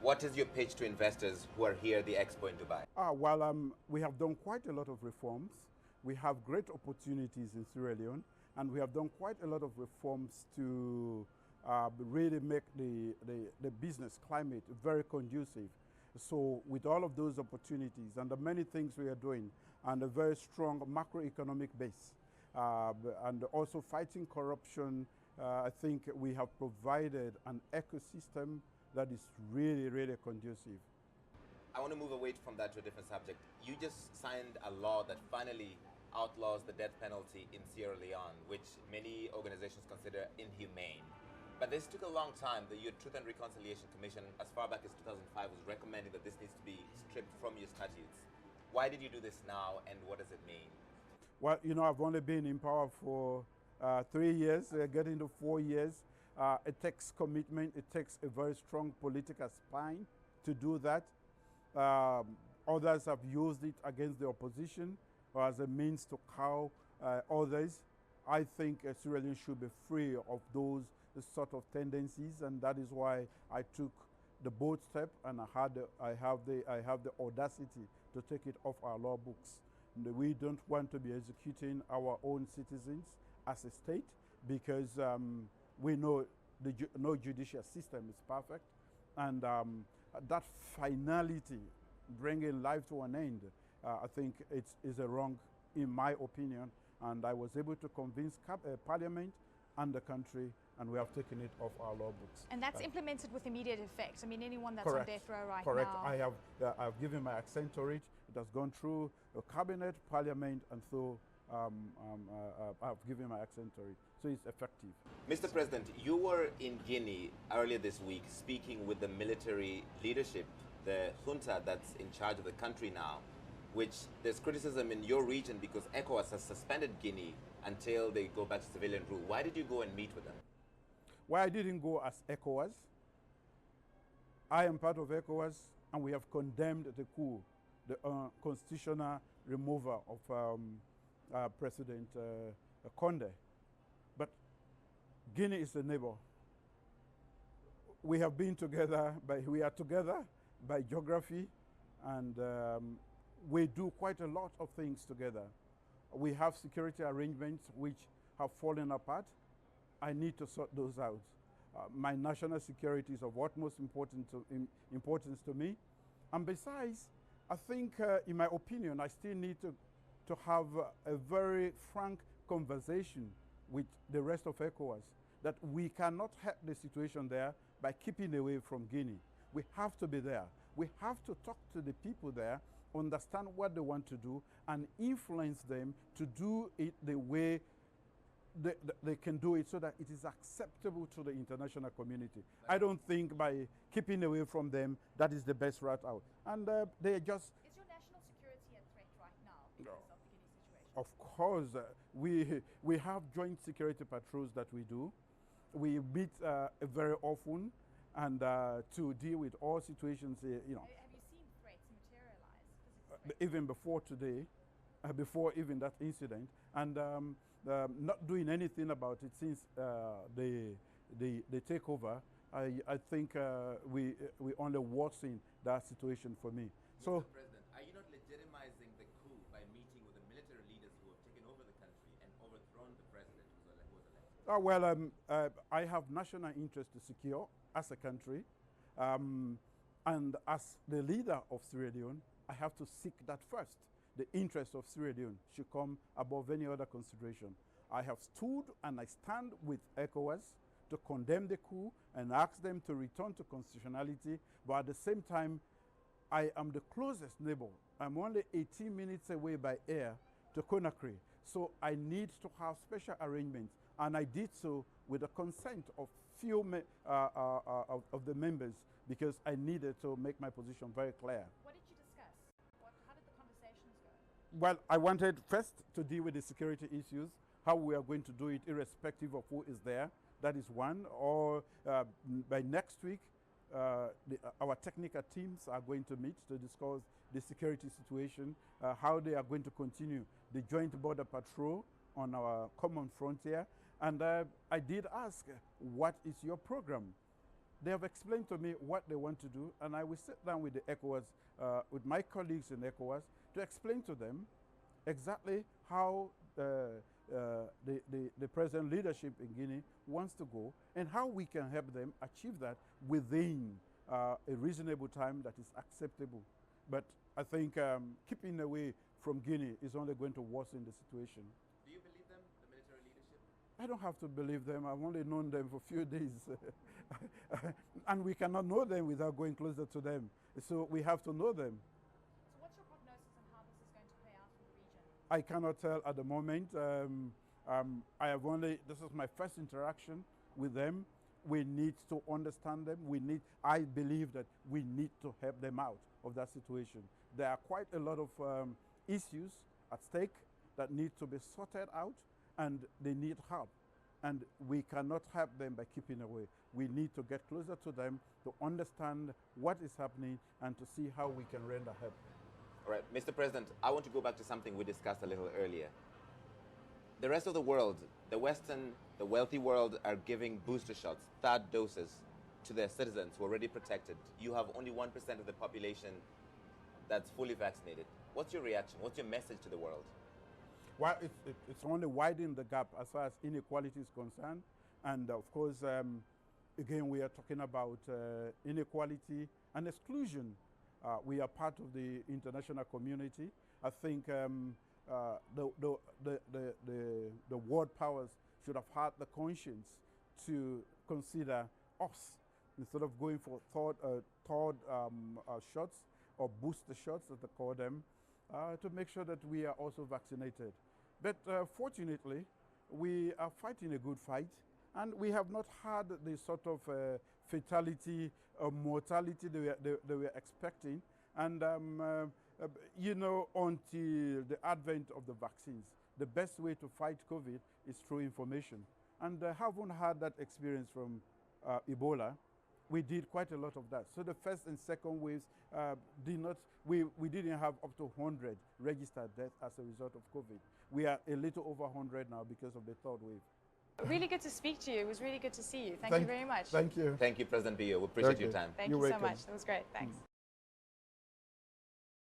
What is your pitch to investors who are here at the expo in Dubai? We have done quite a lot of reforms. We have great opportunities in Sierra Leone, and we have done quite a lot of reforms to really make the business climate very conducive. So with all of those opportunities and the many things we are doing and a very strong macroeconomic base and also fighting corruption, I think we have provided an ecosystem that is really, really conducive. I want to move away from that to a different subject. You just signed a law that finally outlaws the death penalty in Sierra Leone, which many organizations consider inhumane. But this took a long time. The Truth and Reconciliation Commission, as far back as 2005, was recommending that this needs to be stripped from your statutes. Why did you do this now, and what does it mean? Well, you know, I've only been in power for 3 years, getting to 4 years. It takes commitment. It takes a very strong political spine to do that. Others have used it against the opposition or as a means to cow others. I think Sierra Leone should be free of those sort of tendencies, and that is why I took the bold step, and I have the audacity to take it off our law books. We don't want to be executing our own citizens as a state, because we know no judicial system is perfect, and that finality, bringing life to an end, I think is a wrong, in my opinion. And I was able to convince Parliament and the country, and we have taken it off our law books. And that's implemented with immediate effect. I mean, anyone that's Correct. on death row right Correct. now. I've given my accent to it. It has gone through the cabinet, Parliament, and so I've given my accent to it. So it's effective. Mr. President, you were in Guinea earlier this week speaking with the military leadership, the junta that's in charge of the country now, which there's criticism in your region because ECOWAS has suspended Guinea until they go back to civilian rule. Why did you go and meet with them? Why I didn't go as ECOWAS. I am part of ECOWAS, and we have condemned the coup, the constitutional removal of President Condé. But Guinea is a neighbor. We have been together, we are together by geography, and we do quite a lot of things together. We have security arrangements which have fallen apart. I need to sort those out. My national security is of utmost importance to me. And besides, I think, in my opinion, I still need to have a very frank conversation with the rest of ECOWAS, that we cannot help the situation there by keeping away from Guinea. We have to be there. We have to talk to the people there, understand what they want to do, and influence them to do it the way they can do it, so that it is acceptable to the international community. I don't think by keeping away from them, that is the best route out. And they just... Is your national security a threat right now because of the Guinea situation? Of course, we have joint security patrols that we do. We meet very often, and to deal with all situations, you know. Have you seen threats materialize? Even before today, before even that incident, and not doing anything about it since the takeover. I think we only worsen that situation for me. So, Mr. President, are you not legitimizing the coup by meeting with the military leaders who have taken over the country and overthrown the president who was elected? I have national interest to secure as a country, and as the leader of Sierra Leone, I have to seek that first. The interest of Sierra Leone should come above any other consideration. I have stood and I stand with ECOWAS to condemn the coup and ask them to return to constitutionality, but at the same time, I am the closest neighbor. I'm only 18 minutes away by air to Conakry, so I need to have special arrangements, and I did so with the consent of few of the members, because I needed to make my position very clear. What did you discuss? How did the conversations go? Well, I wanted first to deal with the security issues, how we are going to do it irrespective of who is there. That is one. Or by next week, our technical teams are going to meet to discuss the security situation, how they are going to continue the joint border patrol on our common frontier. And I did ask, what is your program? They have explained to me what they want to do, and I will sit down with the ECOWAS, with my colleagues in ECOWAS, to explain to them exactly how the present leadership in Guinea wants to go, and how we can help them achieve that within a reasonable time that is acceptable. But I think keeping away from Guinea is only going to worsen the situation. Do you believe them, the military leadership? I don't have to believe them. I've only known them for a few days. And we cannot know them without going closer to them. So we have to know them. So what's your prognosis on how this is going to play out in the region? I cannot tell at the moment. I have only, this is my first interaction with them. We need to understand them. I believe that we need to help them out of that situation. There are quite a lot of issues at stake that need to be sorted out, and they need help. And we cannot help them by keeping away. We need to get closer to them to understand what is happening and to see how we can render help. All right, Mr. President, I want to go back to something we discussed a little earlier. The rest of the world, the wealthy world, are giving booster shots, third doses, to their citizens who are already protected. You have only 1% of the population that's fully vaccinated. What's your reaction? What's your message to the world? Well, it's only widening the gap as far as inequality is concerned. And of course, again, we are talking about inequality and exclusion. We are part of the international community. I think the world powers should have had the conscience to consider us instead of going for third shots or booster shots, as they call them, to make sure that we are also vaccinated. But fortunately, we are fighting a good fight, and we have not had the sort of fatality or mortality they were expecting. And you know, until the advent of the vaccines, the best way to fight COVID is through information. And I haven't had that experience from Ebola. We did quite a lot of that. So the first and second waves we didn't have up to 100 registered deaths as a result of COVID. We are a little over 100 now because of the third wave. Really good to speak to you. It was really good to see you. Thank you very much. Thank you. Thank you, President Bio. We appreciate your time. Thank you so welcome. much. That was great. Thanks.